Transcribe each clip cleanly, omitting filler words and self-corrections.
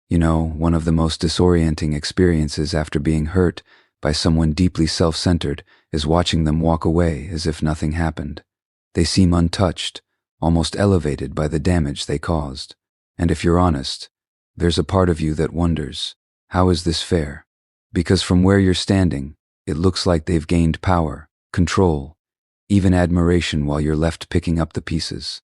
You know, one of the most disorienting experiences after being hurt by someone deeply self-centered is watching them walk away as if nothing happened. They seem untouched, almost elevated by the damage they caused. And if you're honest, there's a part of you that wonders, how is this fair? Because from where you're standing, it looks like they've gained power, control, even admiration while you're left picking up the pieces.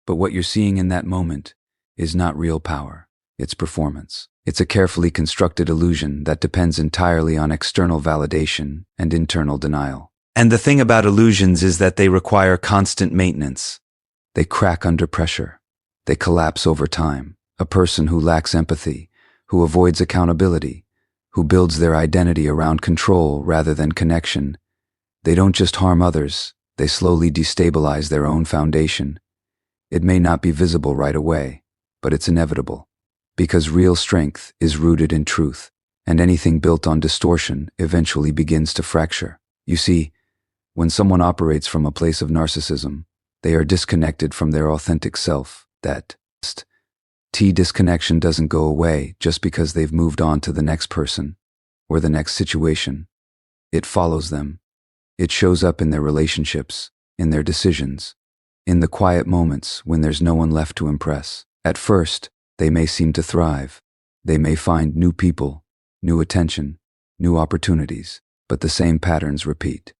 But what you're seeing in that moment is not real power, it's performance. It's a carefully constructed illusion that depends entirely on external validation and internal denial. And the thing about illusions is that they require constant maintenance. They crack under pressure. They collapse over time. A person who lacks empathy, who avoids accountability, who builds their identity around control rather than connection, they don't just harm others, they slowly destabilize their own foundation. It may not be visible right away, but it's inevitable. Because real strength is rooted in truth, and anything built on distortion eventually begins to fracture. You see, when someone operates from a place of narcissism, they are disconnected from their authentic self. That disconnection doesn't go away just because they've moved on to the next person or the next situation. It follows them. It shows up in their relationships, in their decisions, in the quiet moments when there's no one left to impress. At first, they may seem to thrive. They may find new people, new attention, new opportunities, but the same patterns repeat.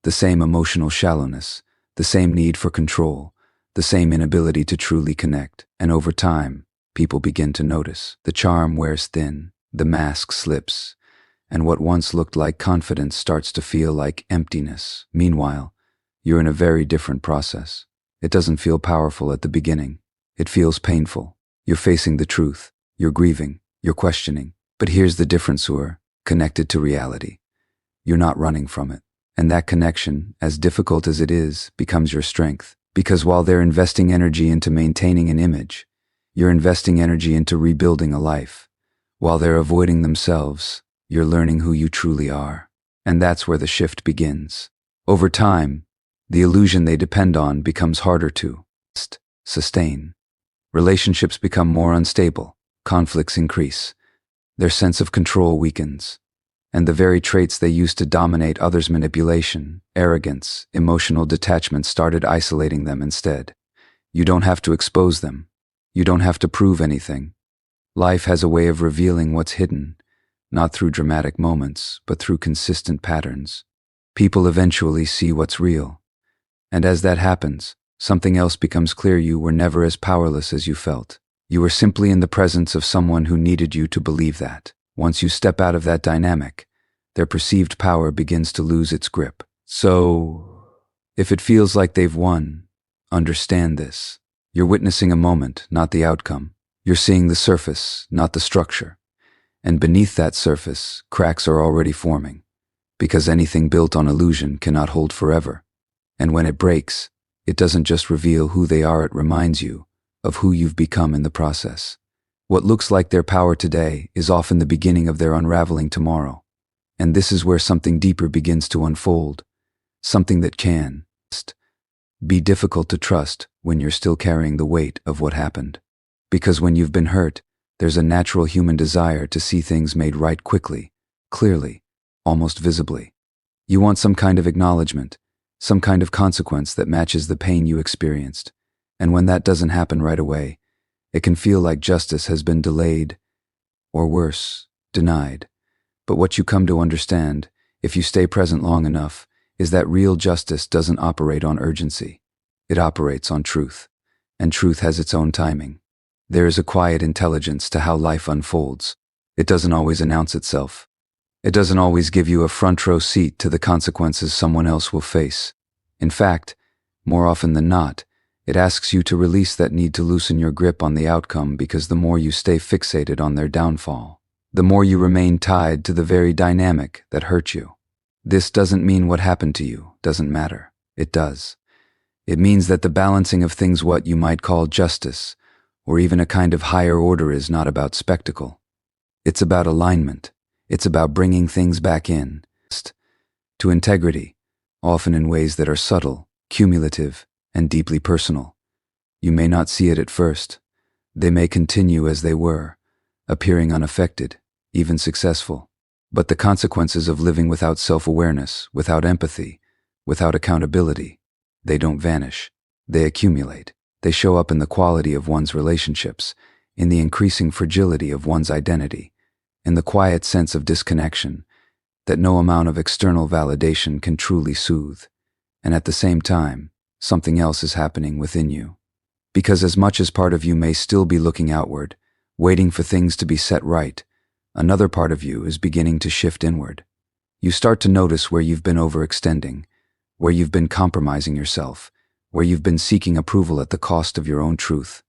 The same emotional shallowness, the same need for control, the same inability to truly connect. And over time, people begin to notice. The charm wears thin, the mask slips, and what once looked like confidence starts to feel like emptiness. Meanwhile, you're in a very different process. It doesn't feel powerful at the beginning. It feels painful. You're facing the truth, you're grieving, you're questioning. But here's the difference, connected to reality. You're not running from it. And that connection, as difficult as it is, becomes your strength. Because while they're investing energy into maintaining an image, you're investing energy into rebuilding a life. While they're avoiding themselves, you're learning who you truly are. And that's where the shift begins. Over time, the illusion they depend on becomes harder to sustain. Relationships become more unstable, conflicts increase, their sense of control weakens, and the very traits they used to dominate others, manipulation, arrogance, emotional detachment, started isolating them instead. You don't have to expose them. You don't have to prove anything. Life has a way of revealing what's hidden, not through dramatic moments, but through consistent patterns. People eventually see what's real. And as that happens, something else becomes clear: you were never as powerless as you felt. You were simply in the presence of someone who needed you to believe that. Once you step out of that dynamic, their perceived power begins to lose its grip. So, if it feels like they've won, understand this. You're witnessing a moment, not the outcome. You're seeing the surface, not the structure. And beneath that surface, cracks are already forming. Because anything built on illusion cannot hold forever. And when it breaks, it doesn't just reveal who they are, it reminds you of who you've become in the process. What looks like their power today is often the beginning of their unraveling tomorrow. And this is where something deeper begins to unfold. Something that can be difficult to trust when you're still carrying the weight of what happened. Because when you've been hurt, there's a natural human desire to see things made right quickly, clearly, almost visibly. You want some kind of acknowledgement, some kind of consequence that matches the pain you experienced. And when that doesn't happen right away, it can feel like justice has been delayed, or worse, denied. But what you come to understand, if you stay present long enough, is that real justice doesn't operate on urgency. It operates on truth. And truth has its own timing. There is a quiet intelligence to how life unfolds. It doesn't always announce itself. It doesn't always give you a front row seat to the consequences someone else will face. In fact, more often than not, it asks you to release that need to loosen your grip on the outcome, because the more you stay fixated on their downfall, the more you remain tied to the very dynamic that hurt you. This doesn't mean what happened to you doesn't matter. It does. It means that the balancing of things, what you might call justice, or even a kind of higher order, is not about spectacle. It's about alignment. It's about bringing things back in, to integrity, often in ways that are subtle, cumulative, and deeply personal. You may not see it at first. They may continue as they were, appearing unaffected, even successful. But the consequences of living without self-awareness, without empathy, without accountability, they don't vanish. They accumulate. They show up in the quality of one's relationships, in the increasing fragility of one's identity, in the quiet sense of disconnection that no amount of external validation can truly soothe. And at the same time, something else is happening within you. Because as much as part of you may still be looking outward, waiting for things to be set right, another part of you is beginning to shift inward. You start to notice where you've been overextending, where you've been compromising yourself, where you've been seeking approval at the cost of your own truth.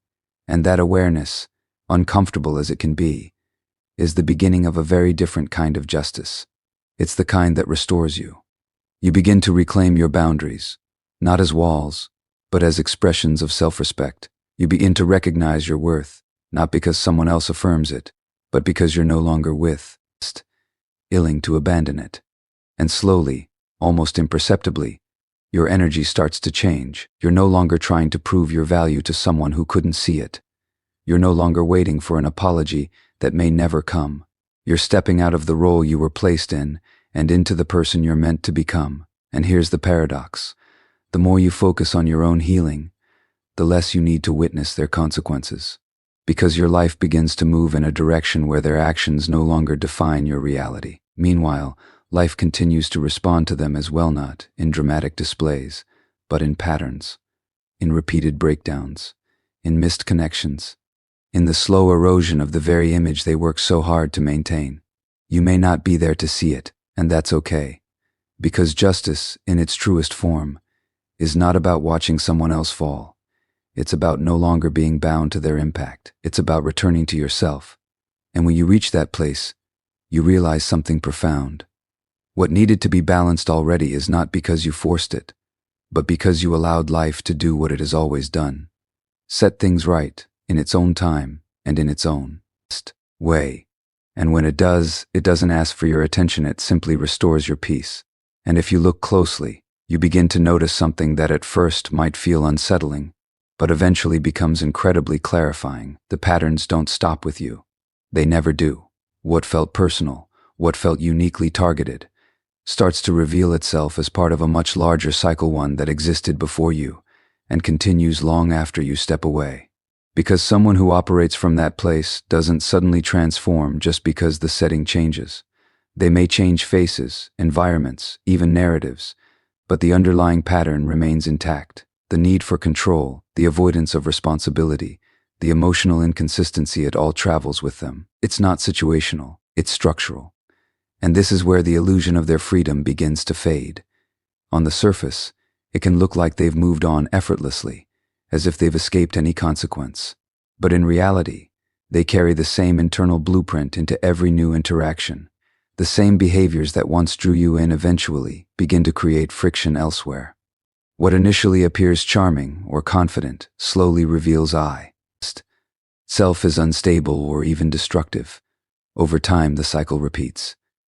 And that awareness, uncomfortable as it can be, is the beginning of a very different kind of justice. It's the kind that restores you. You begin to reclaim your boundaries, not as walls, but as expressions of self-respect. You begin to recognize your worth, not because someone else affirms it, but because you're no longer willing to abandon it. And slowly, almost imperceptibly, your energy starts to change. You're no longer trying to prove your value to someone who couldn't see it. You're no longer waiting for an apology that may never come. You're stepping out of the role you were placed in and into the person you're meant to become. And here's the paradox. The more you focus on your own healing, the less you need to witness their consequences. Because your life begins to move in a direction where their actions no longer define your reality. Meanwhile, life continues to respond to them as well, not in dramatic displays, but in patterns, in repeated breakdowns, in missed connections, in the slow erosion of the very image they work so hard to maintain. You may not be there to see it, and that's okay. Because justice, in its truest form, is not about watching someone else fall. It's about no longer being bound to their impact. It's about returning to yourself. And when you reach that place, you realize something profound. What needed to be balanced already is not because you forced it, but because you allowed life to do what it has always done. Set things right, in its own time and in its own way. And when it does, it doesn't ask for your attention, it simply restores your peace. And if you look closely, you begin to notice something that at first might feel unsettling, but eventually becomes incredibly clarifying. The patterns don't stop with you. They never do. What felt personal, what felt uniquely targeted, starts to reveal itself as part of a much larger cycle, one that existed before you and continues long after you step away. Because someone who operates from that place doesn't suddenly transform just because the setting changes. They may change faces, environments, even narratives, but the underlying pattern remains intact. The need for control, the avoidance of responsibility, the emotional inconsistency, it all travels with them. It's not situational, it's structural. And this is where the illusion of their freedom begins to fade. On the surface, it can look like they've moved on effortlessly, as if they've escaped any consequence. But in reality, they carry the same internal blueprint into every new interaction. The same behaviors that once drew you in eventually begin to create friction elsewhere. What initially appears charming or confident slowly reveals self is unstable or even destructive. Over time, the cycle repeats.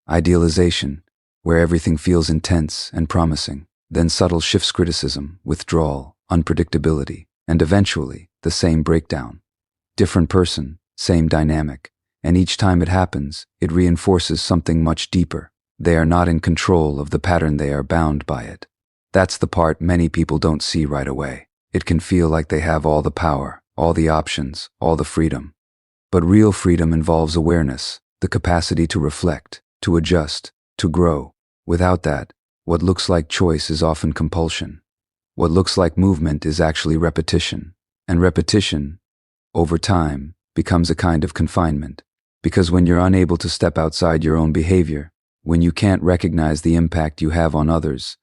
Idealization, where everything feels intense and promising, then subtle shifts, criticism, withdrawal, unpredictability, and eventually, the same breakdown. Different person, same dynamic, and each time it happens, it reinforces something much deeper. They are not in control of the pattern, they are bound by it. That's the part many people don't see right away. It can feel like they have all the power, all the options, all the freedom. But real freedom involves awareness, the capacity to reflect, to adjust, to grow. Without that, what looks like choice is often compulsion. What looks like movement is actually repetition. And repetition, over time, becomes a kind of confinement. Because when you're unable to step outside your own behavior, when you can't recognize the impact you have on others,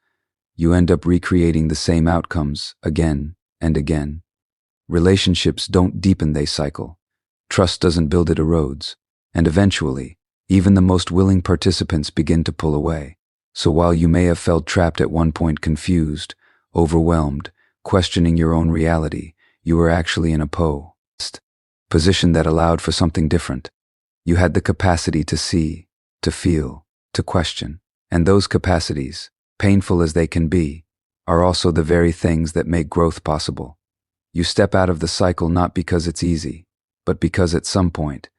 you end up recreating the same outcomes again and again. Relationships don't deepen, they cycle. Trust doesn't build, it erodes. And eventually, even the most willing participants begin to pull away. So while you may have felt trapped at one point, confused, overwhelmed, questioning your own reality, you were actually in a position that allowed for something different. You had the capacity to see, to feel, to question. And those capacities, painful as they can be, are also the very things that make growth possible. You step out of the cycle not because it's easy, but because at some point,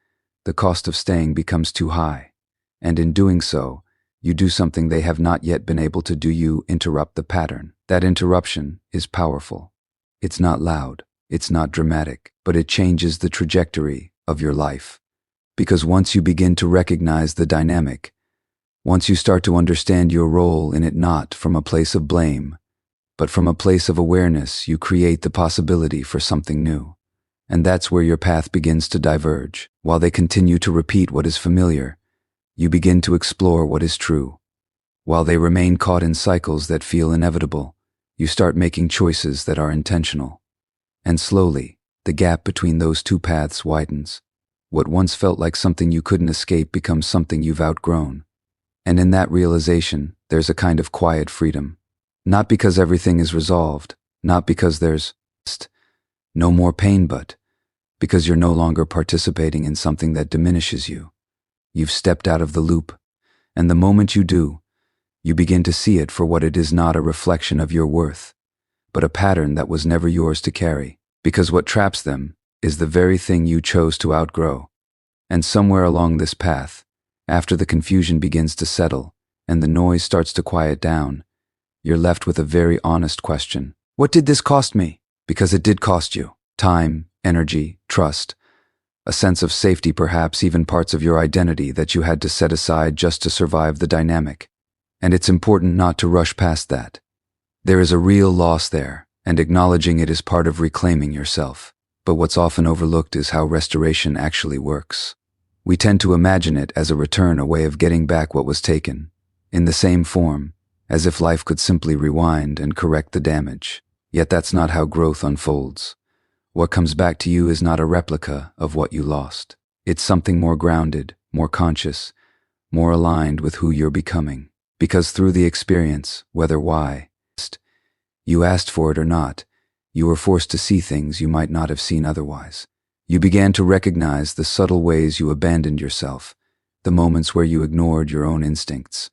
the cost of staying becomes too high. And in doing so, you do something they have not yet been able to do. You interrupt the pattern. That interruption is powerful. It's not loud, it's not dramatic, but it changes the trajectory of your life. Because once you begin to recognize the dynamic, once you start to understand your role in it not from a place of blame, but from a place of awareness, you create the possibility for something new. And that's where your path begins to diverge. While they continue to repeat what is familiar, you begin to explore what is true. While they remain caught in cycles that feel inevitable, you start making choices that are intentional. And slowly, the gap between those two paths widens. What once felt like something you couldn't escape becomes something you've outgrown. And in that realization, there's a kind of quiet freedom. Not because everything is resolved, not because there's no more pain, but because you're no longer participating in something that diminishes you. You've stepped out of the loop, and the moment you do, you begin to see it for what it is, not a reflection of your worth, but a pattern that was never yours to carry, because what traps them is the very thing you chose to outgrow. And somewhere along this path, after the confusion begins to settle and the noise starts to quiet down, you're left with a very honest question. What did this cost me? Because it did cost you. Time, energy, trust, a sense of safety, perhaps even parts of your identity that you had to set aside just to survive the dynamic. And it's important not to rush past that. There is a real loss there, and acknowledging it is part of reclaiming yourself. But what's often overlooked is how restoration actually works. We tend to imagine it as a return, a way of getting back what was taken, in the same form, as if life could simply rewind and correct the damage. Yet that's not how growth unfolds. What comes back to you is not a replica of what you lost. It's something more grounded, more conscious, more aligned with who you're becoming. Because through the experience, whether you asked for it or not, you were forced to see things you might not have seen otherwise. You began to recognize the subtle ways you abandoned yourself, the moments where you ignored your own instincts,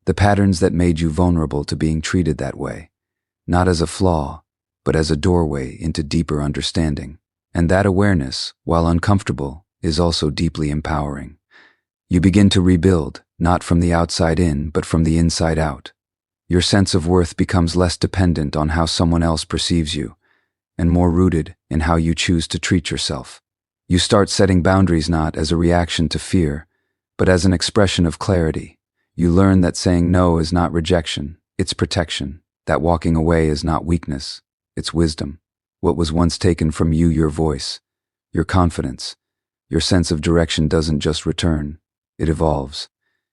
the patterns that made you vulnerable to being treated that way, not as a flaw, but as a doorway into deeper understanding. And that awareness, while uncomfortable, is also deeply empowering. You begin to rebuild, not from the outside in, but from the inside out. Your sense of worth becomes less dependent on how someone else perceives you, and more rooted in how you choose to treat yourself. You start setting boundaries not as a reaction to fear, but as an expression of clarity. You learn that saying no is not rejection, it's protection. That walking away is not weakness, it's wisdom. What was once taken from you, your voice, your confidence, your sense of direction, doesn't just return, it evolves.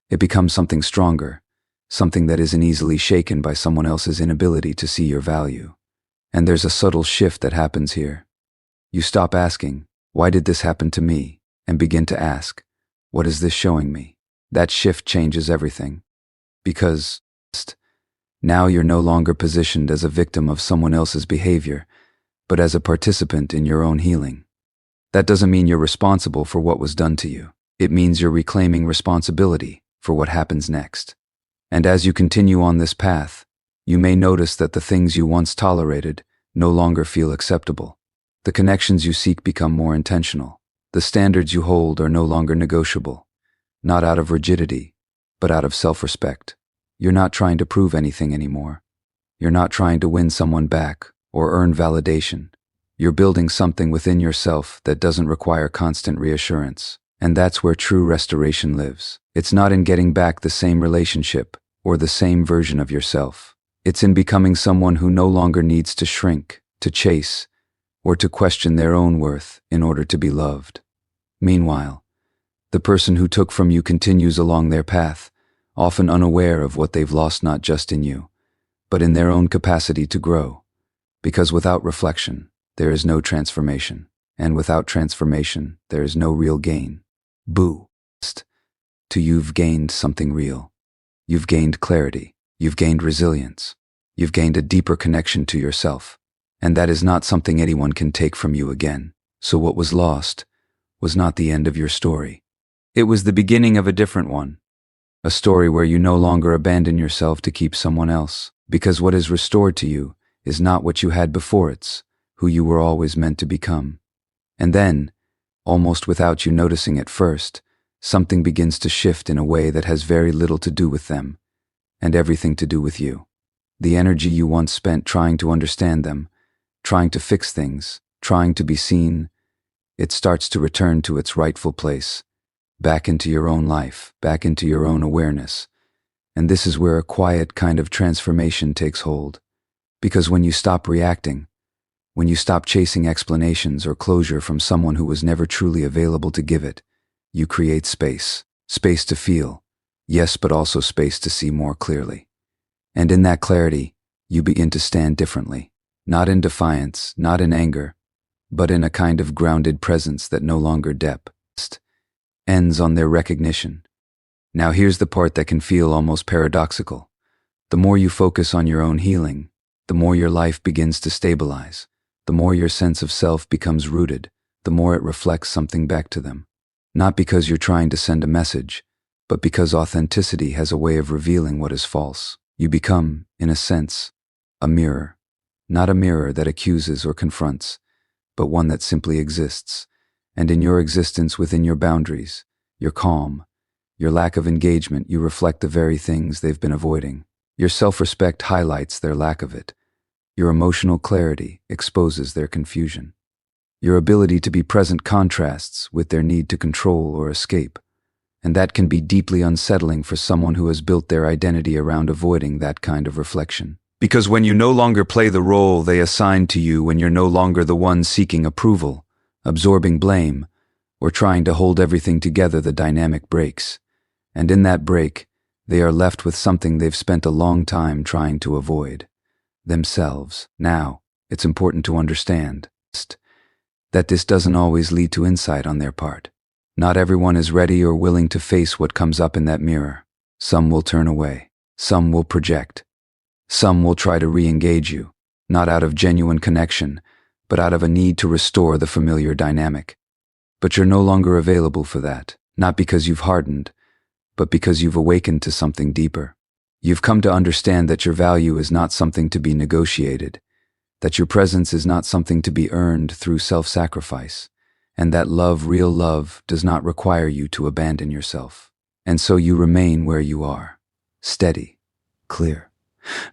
It becomes something stronger, something that isn't easily shaken by someone else's inability to see your value. And there's a subtle shift that happens here. You stop asking, why did this happen to me? And begin to ask, what is this showing me? That shift changes everything. Because now you're no longer positioned as a victim of someone else's behavior, but as a participant in your own healing. That doesn't mean you're responsible for what was done to you. It means you're reclaiming responsibility for what happens next. And as you continue on this path, you may notice that the things you once tolerated no longer feel acceptable. The connections you seek become more intentional. The standards you hold are no longer negotiable, not out of rigidity, but out of self-respect. You're not trying to prove anything anymore. You're not trying to win someone back or earn validation. You're building something within yourself that doesn't require constant reassurance. And that's where true restoration lives. It's not in getting back the same relationship or the same version of yourself. It's in becoming someone who no longer needs to shrink, to chase, or to question their own worth in order to be loved. Meanwhile, the person who took from you continues along their path, often unaware of what they've lost, not just in you, but in their own capacity to grow. Because without reflection, there is no transformation, and without transformation, there is no real gain. You've gained something real. You've gained clarity. You've gained resilience. You've gained a deeper connection to yourself. And that is not something anyone can take from you again. So what was lost was not the end of your story. It was the beginning of a different one. A story where you no longer abandon yourself to keep someone else. Because what is restored to you is not what you had before, it's who you were always meant to become. And then, almost without you noticing at first, something begins to shift in a way that has very little to do with them, and everything to do with you. The energy you once spent trying to understand them, trying to fix things, trying to be seen, it starts to return to its rightful place, back into your own life, back into your own awareness. And this is where a quiet kind of transformation takes hold. Because when you stop reacting, when you stop chasing explanations or closure from someone who was never truly available to give it, you create space. Space to feel, yes, but also space to see more clearly. And in that clarity, you begin to stand differently, not in defiance, not in anger, but in a kind of grounded presence that no longer depths ends on their recognition. Now here's the part that can feel almost paradoxical. The more you focus on your own healing, the more your life begins to stabilize, the more your sense of self becomes rooted, the more it reflects something back to them. Not because you're trying to send a message, but because authenticity has a way of revealing what is false. You become, in a sense, a mirror. Not a mirror that accuses or confronts, but one that simply exists. And in your existence within your boundaries, your calm, your lack of engagement, you reflect the very things they've been avoiding. Your self-respect highlights their lack of it. Your emotional clarity exposes their confusion. Your ability to be present contrasts with their need to control or escape. And that can be deeply unsettling for someone who has built their identity around avoiding that kind of reflection. Because when you no longer play the role they assigned to you, when you're no longer the one seeking approval, absorbing blame, or trying to hold everything together, the dynamic breaks. And in that break, they are left with something they've spent a long time trying to avoid: themselves. Now, it's important to understand that this doesn't always lead to insight on their part. Not everyone is ready or willing to face what comes up in that mirror. Some will turn away. Some will project. Some will try to re-engage you, not out of genuine connection, but out of a need to restore the familiar dynamic. But you're no longer available for that, not because you've hardened, but because you've awakened to something deeper. You've come to understand that your value is not something to be negotiated, that your presence is not something to be earned through self-sacrifice, and that love, real love, does not require you to abandon yourself. And so you remain where you are, steady, clear,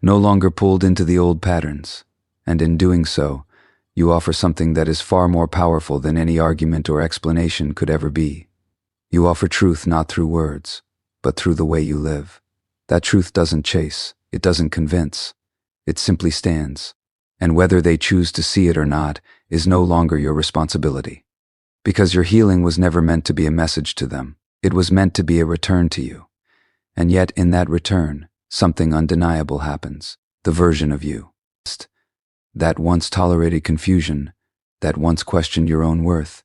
no longer pulled into the old patterns, and in doing so, you offer something that is far more powerful than any argument or explanation could ever be. You offer truth not through words, but through the way you live. That truth doesn't chase, it doesn't convince, it simply stands. And whether they choose to see it or not is no longer your responsibility. Because your healing was never meant to be a message to them. It was meant to be a return to you. And yet in that return, something undeniable happens. The version of you that once tolerated confusion, that once questioned your own worth,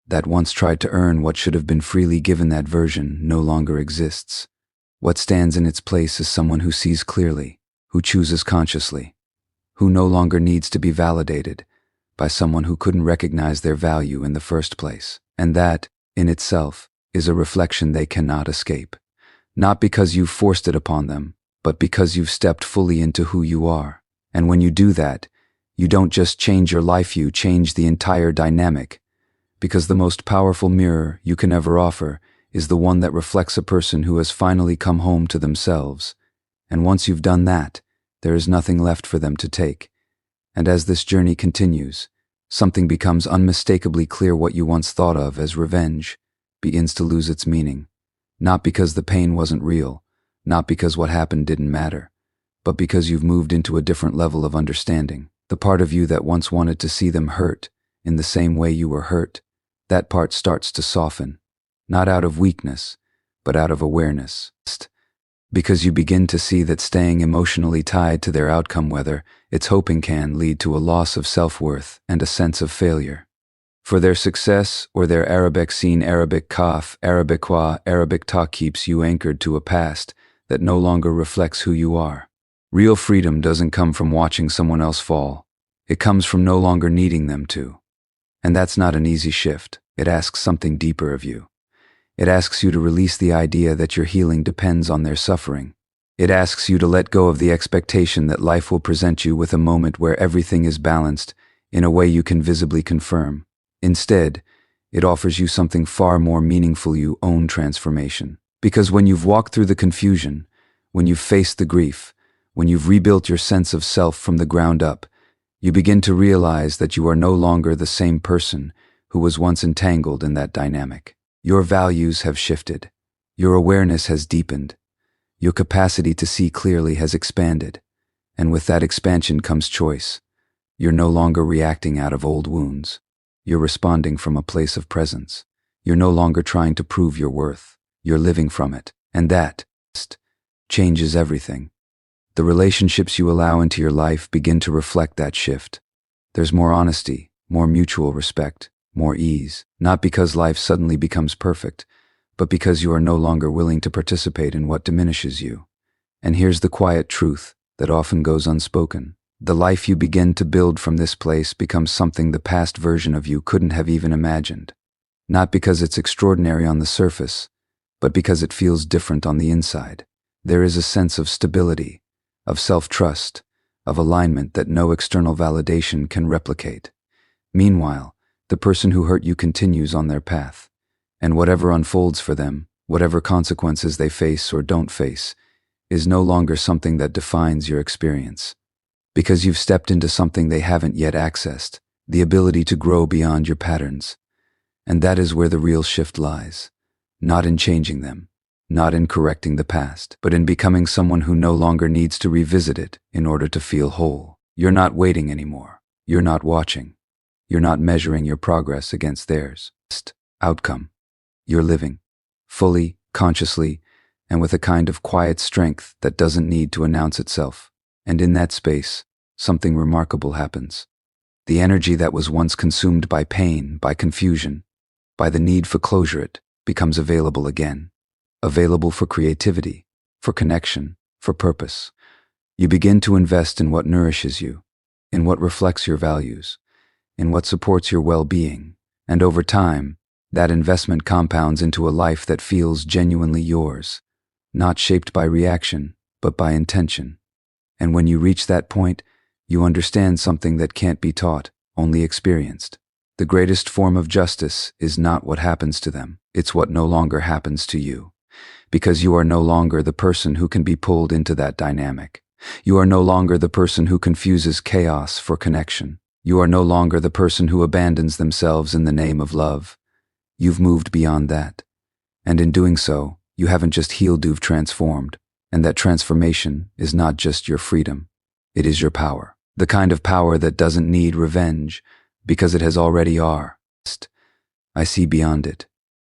that once tried to earn what should have been freely given, that version no longer exists. What stands in its place is someone who sees clearly, who chooses consciously, who no longer needs to be validated by someone who couldn't recognize their value in the first place. And that, in itself, is a reflection they cannot escape. Not because you've forced it upon them, but because you've stepped fully into who you are. And when you do that, you don't just change your life, you change the entire dynamic. Because the most powerful mirror you can ever offer is the one that reflects a person who has finally come home to themselves. And once you've done that, there is nothing left for them to take. And as this journey continues, something becomes unmistakably clear. What you once thought of as revenge begins to lose its meaning. Not because the pain wasn't real, not because what happened didn't matter, but because you've moved into a different level of understanding. The part of you that once wanted to see them hurt in the same way you were hurt, that part starts to soften, not out of weakness, but out of awareness. Because you begin to see that staying emotionally tied to their outcome, whether it's hoping, can lead to a loss of self-worth and a sense of failure. For their success or their Arabic scene, Arabic kaf, Arabic wa, Arabic ta keeps you anchored to a past that no longer reflects who you are. Real freedom doesn't come from watching someone else fall. It comes from no longer needing them to. And that's not an easy shift. It asks something deeper of you. It asks you to release the idea that your healing depends on their suffering. It asks you to let go of the expectation that life will present you with a moment where everything is balanced in a way you can visibly confirm. Instead, it offers you something far more meaningful: your own transformation. Because when you've walked through the confusion, when you've faced the grief, when you've rebuilt your sense of self from the ground up, you begin to realize that you are no longer the same person who was once entangled in that dynamic. Your values have shifted. Your awareness has deepened. Your capacity to see clearly has expanded. And with that expansion comes choice. You're no longer reacting out of old wounds. You're responding from a place of presence. You're no longer trying to prove your worth. You're living from it. And that changes everything. The relationships you allow into your life begin to reflect that shift. There's more honesty, more mutual respect, more ease, not because life suddenly becomes perfect, but because you are no longer willing to participate in what diminishes you. And here's the quiet truth that often goes unspoken. The life you begin to build from this place becomes something the past version of you couldn't have even imagined. Not because it's extraordinary on the surface, but because it feels different on the inside. There is a sense of stability, of self-trust, of alignment that no external validation can replicate. Meanwhile, the person who hurt you continues on their path, and whatever unfolds for them, whatever consequences they face or don't face, is no longer something that defines your experience. Because you've stepped into something they haven't yet accessed, the ability to grow beyond your patterns. And that is where the real shift lies. Not in changing them, not in correcting the past, but in becoming someone who no longer needs to revisit it in order to feel whole. You're not waiting anymore. You're not watching. You're not measuring your progress against theirs. Outcome. You're living, fully, consciously, and with a kind of quiet strength that doesn't need to announce itself. And in that space, something remarkable happens. The energy that was once consumed by pain, by confusion, by the need for closure, it becomes available again. Available for creativity, for connection, for purpose. You begin to invest in what nourishes you, in what reflects your values, in what supports your well-being, and over time, that investment compounds into a life that feels genuinely yours, not shaped by reaction, but by intention. And when you reach that point, you understand something that can't be taught, only experienced. The greatest form of justice is not what happens to them, it's what no longer happens to you. Because you are no longer the person who can be pulled into that dynamic. You are no longer the person who confuses chaos for connection. You are no longer the person who abandons themselves in the name of love. You've moved beyond that. And in doing so, you haven't just healed, you've transformed. And that transformation is not just your freedom. It is your power. The kind of power that doesn't need revenge, because it has already are. I see beyond it.